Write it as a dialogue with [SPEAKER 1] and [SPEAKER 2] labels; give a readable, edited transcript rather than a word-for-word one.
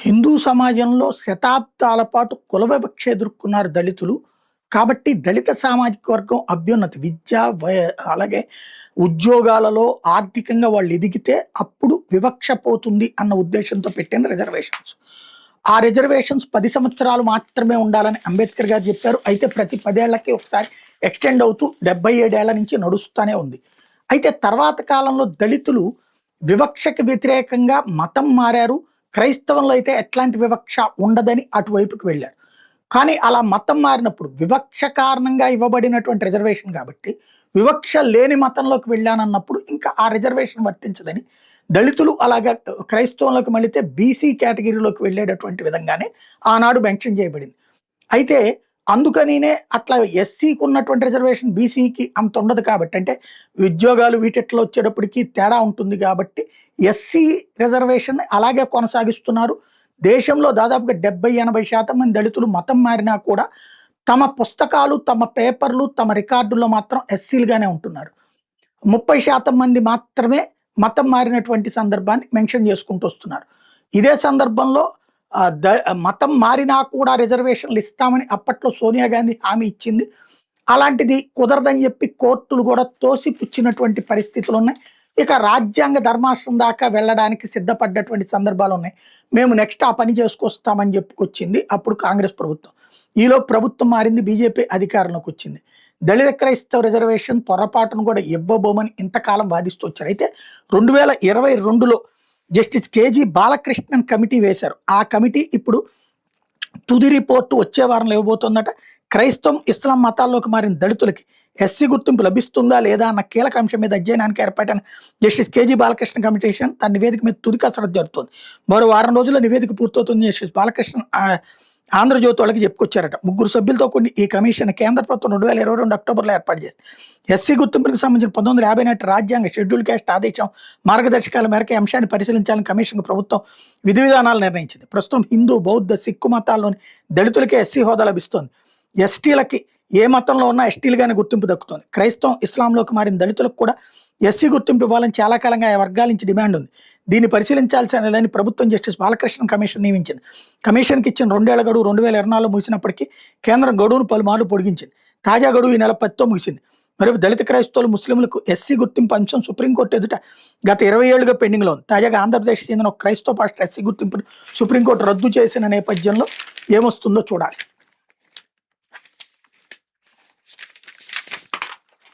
[SPEAKER 1] హిందూ సమాజంలో శతాబ్దాల పాటు కుల వివక్ష ఎదుర్కొన్నారు దళితులు. కాబట్టి దళిత సామాజిక వర్గం అభ్యున్నతి విద్య, అలాగే ఉద్యోగాలలో ఆర్థికంగా వాళ్ళు ఎదిగితే అప్పుడు వివక్ష పోతుంది అన్న ఉద్దేశంతో పెట్టిన రిజర్వేషన్స్. ఆ రిజర్వేషన్స్ 10 సంవత్సరాలు మాత్రమే ఉండాలని అంబేద్కర్ గారు చెప్పారు. అయితే ప్రతి 10 ఏళ్లకి ఒకసారి ఎక్స్టెండ్ అవుతూ 77 ఏళ్ల నుంచి నడుస్తూనే ఉంది. అయితే తర్వాత కాలంలో దళితులు వివక్షకు వ్యతిరేకంగా మతం మారారు. క్రైస్తవంలో అయితే ఎట్లాంటి వివక్ష ఉండదని అటువైపుకి వెళ్ళారు. కానీ అలా మతం మారినప్పుడు వివక్ష కారణంగా ఇవ్వబడినటువంటి రిజర్వేషన్ కాబట్టి వివక్ష లేని మతంలోకి వెళ్ళానన్నప్పుడు ఇంకా ఆ రిజర్వేషన్ వర్తించదని దళితులు అలాగా క్రైస్తవంలోకి మళ్ళీతే బీసీ కేటగిరీలోకి వెళ్ళేటటువంటి విధంగానే ఆనాడు మెన్షన్ చేయబడింది. అయితే అందుకనినే అట్లా ఎస్సీకి ఉన్నటువంటి రిజర్వేషన్ బీసీకి అంత ఉండదు కాబట్టి, అంటే ఉద్యోగాలు వీటిట్లో వచ్చేటప్పటికి తేడా ఉంటుంది కాబట్టి ఎస్సీ రిజర్వేషన్ అలాగే కొనసాగిస్తున్నారు. దేశంలో దాదాపుగా 70-80% మంది దళితులు మతం మారినా కూడా తమ పుస్తకాలు, తమ పేపర్లు, తమ రికార్డుల్లో మాత్రం ఎస్సీలుగానే ఉంటున్నారు. 30% మంది మాత్రమే మతం మారినటువంటి సందర్భాన్ని మెన్షన్ చేసుకుంటూ వస్తున్నారు. ఇదే సందర్భంలో మతం మారినా కూడా రిజర్వేషన్లు ఇస్తామని అప్పట్లో సోనియా గాంధీ హామీ ఇచ్చింది. అలాంటిది కుదరదని చెప్పి కోర్టులు కూడా తోసిపుచ్చినటువంటి పరిస్థితులు ఉన్నాయి. ఇక రాజ్యాంగ ధర్మాసనం దాకా వెళ్ళడానికి సిద్ధపడ్డటువంటి సందర్భాలు ఉన్నాయి. మేము నెక్స్ట్ ఆ పని చేసుకొస్తామని చెప్పుకొచ్చింది అప్పుడు కాంగ్రెస్ ప్రభుత్వం. ఈలో ప్రభుత్వం మారింది, బీజేపీ అధికారంలోకి వచ్చింది. దళిత క్రైస్తవ రిజర్వేషన్ పొరపాటును కూడా ఇవ్వబోమని ఇంతకాలం వాదిస్తూ వచ్చారు. అయితే 2022లో జస్టిస్ కేజీ బాలకృష్ణన్ కమిటీ వేశారు. ఆ కమిటీ ఇప్పుడు తుది రిపోర్టు వచ్చే వారంలో ఇవ్వబోతోందట. క్రైస్తవం, ఇస్లాం మతాల్లోకి మారిన దళితులకి ఎస్సీ గుర్తింపు లభిస్తుందా లేదా అన్న కీలక అంశం మీద అధ్యయనానికి ఏర్పాటైన జస్టిస్ కేజీ బాలకృష్ణ కమిషన్ తన నివేదిక మీద తుది కసరత్తు జరుగుతోంది. మరో వారం రోజుల్లో నివేదిక పూర్తవుతుంది. జస్టిస్ బాలకృష్ణ ఆంధ్రజ్యోతి వాళ్ళకి చెప్పుకొచ్చారట. 3 సభ్యులతో కొన్ని ఈ కమిషన్ కేంద్ర ప్రభుత్వం 2022 అక్టోబర్లో ఏర్పాటు చేసింది. ఎస్సీ గుర్తింపులకు సంబంధించిన 1950 నాటి రాజ్యాంగ షెడ్యూల్ క్యాస్ట్ ఆదేశం మార్గదర్శకాల మేరకు ఈ అంశాన్ని పరిశీలించాలని కమిషన్ ప్రభుత్వం విధి విధానాలు నిర్ణయించింది. ప్రస్తుతం హిందూ, బౌద్ధ, సిక్కు మతాల్లోని దళితులకే ఎస్సీ హోదా లభిస్తోంది. ఎస్టీలకి ఏ మతంలో ఉన్నా ఎస్టీలుగానే గుర్తింపు దక్కుతుంది. క్రైస్తవం, ఇస్లాంలోకి మారిన దళితులకు కూడా ఎస్సీ గుర్తింపు ఇవ్వాలని చాలా కాలంగా ఆ వర్గాల నుంచి డిమాండ్ ఉంది. దీన్ని పరిశీలించాల్సిన ప్రభుత్వం జస్టిస్ బాలకృష్ణ కమిషన్ నియమించింది. కమిషన్కి ఇచ్చిన 2 ఏళ్ల గడువు 2024లో ముగిసినప్పటికీ కేంద్రం గడువును పలుమార్లు పొడిగించింది. తాజా గడువు ఈ నెల 10తో ముగిసింది. మరి దళిత క్రైస్తవులు, ముస్లింలకు ఎస్సీ గుర్తింపు అంశం సుప్రీంకోర్టు ఎదుట గత 20 ఏళ్లుగా పెండింగ్లో ఉంది. తాజాగా ఆంధ్రప్రదేశ్ చెందిన ఒక క్రైస్తవ పాస్టర్ ఎస్సీ గుర్తింపును సుప్రీంకోర్టు రద్దు చేసిన నేపథ్యంలో ఏమొస్తుందో చూడాలి.